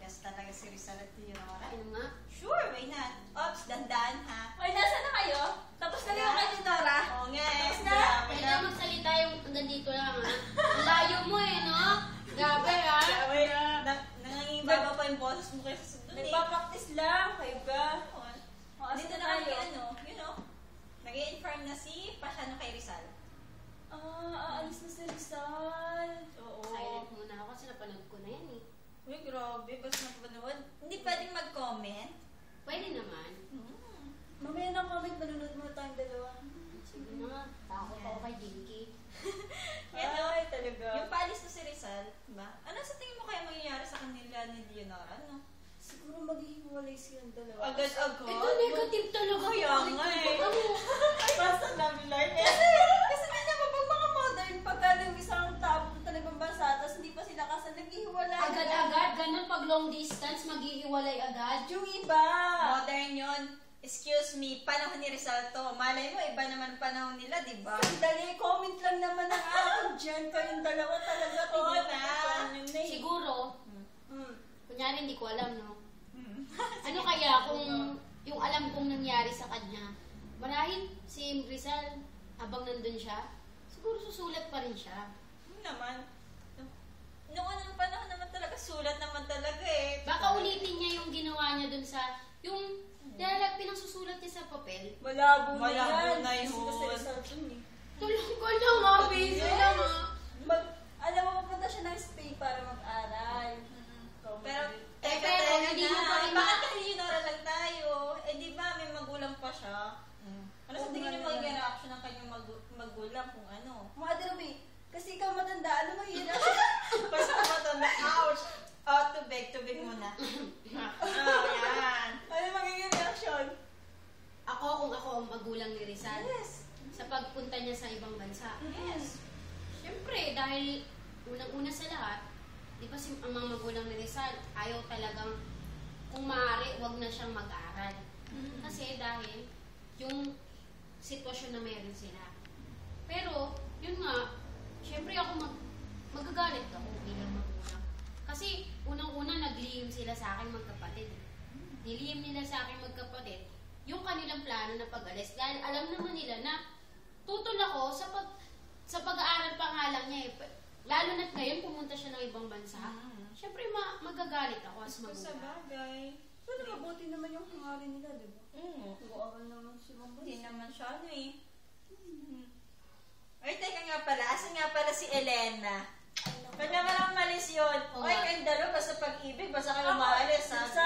podcast talaga si Rizal at Leonora. Ano nga? Sure, why not? Ops, dandan ha. Ay, nasa na kayo? Tapos na rin kay Leonora? Oo nga eh. Tapos na? Pwede magsalita yung hanggang dito lang ha. Ang layo mo eh, no? Grabe ha. Nangangibaba pa yung boses mo kaya sa doon eh. Nagpa-practice lang, kayo ba? Dito na kami nag-i-inform na si Pasiano kay Rizal. Aalis na si Rizal. Oo. Silent muna ako kasi napanood ko na yan eh. Uy, grabe. Basta napanood. Hindi pwedeng mag-comment. Pwede naman. Mamaya na comment, manunod mo tayong dalawa. Sige na nga. Takot ako kay Dinky. Ay, talaga. Yung paalis na si Rizal, diba? Ano sa tingin mo kaya mangyayari sa kanila ni Leonora, no? Siguro maghihiwalay silang dalawa. Agad-agad. Ito negative talaga. Kaya nga eh. Basta nabi like eh. Kasi kanya mo, pag mga modern, pagka yung isang tao punta na ibang bansa, tapos hindi pa sila kasal, naghihiwalay. Agad-agad, ganun pag long distance, maghihiwalay agad. Yung iba. Modern yun. Excuse me, panahon ni Rizal to. Malay mo, iba naman panahon nila, di ba? Sandali, comment lang naman ang akin dyan. Kayong dalawa talaga. Oo na. Siguro, kunyari hindi ko alam, no? Ano kaya kung yung alam kong nangyari sa kanya, marahil si Rizal, habang nandun siya, siguro susulat pa rin siya. Naman. Noong anong panahon naman talaga, sulat naman talaga eh. Baka ulitin niya yung ginawa niya dun sa, yung dahil pinangsusulat niya sa papel. Malabo na Malabo yan. na yun. Kasi Rizal dun eh. Tulong ko na nga, busy na nga. Alam mo, pupunta siya ng Spain para mag-aral. Pero, pero hindi mo pa rin bakit kay Leonora lang tayo? Eh di ba may magulang pa siya? Ano sa tingin niyo magiging reaction ng kanyang magulang kung ano? Mga Ruby, kasi ikaw matanda, ano mahirap? Basta matanda, ouch! Tubig muna. Yan. Ano magiging reaction? Ako kung ako ang magulang ni Rizal. Yes. Sa pagpunta niya sa ibang bansa. Yes. Siyempre, dahil unang-una sa lahat, di ba ang mga magulang ni Rizal, ayaw talagang, kung maaari, wag na siyang mag-aral. Kasi dahil, yung sitwasyon na meron sila. Pero, yun nga, siyempre ako magagalit ako bilang magulang. Kasi, unang-una, naglihim sila sa akin magkapatid. Nilihim nila sa akin magkapatid yung kanilang plano na pag-alis. Dahil alam naman nila na tutol ako sa pag-aaral pa nga lang niya eh. Lalo na't ngayon pumunta siya ng ibang bansa. Siyempre magagalit ako as magulang. Sa bagay. Pero mabuti naman yung hangarin nila, di ba? Mag-aaral naman si Mama. Hindi naman siya ano eh. Ay, teka nga pala. Asan nga pala si Elena? Ba't naman ang malis yun? Oo Ay, nga. kayong dalawa, basta pag-ibig, basta kayo maalis ha? Sa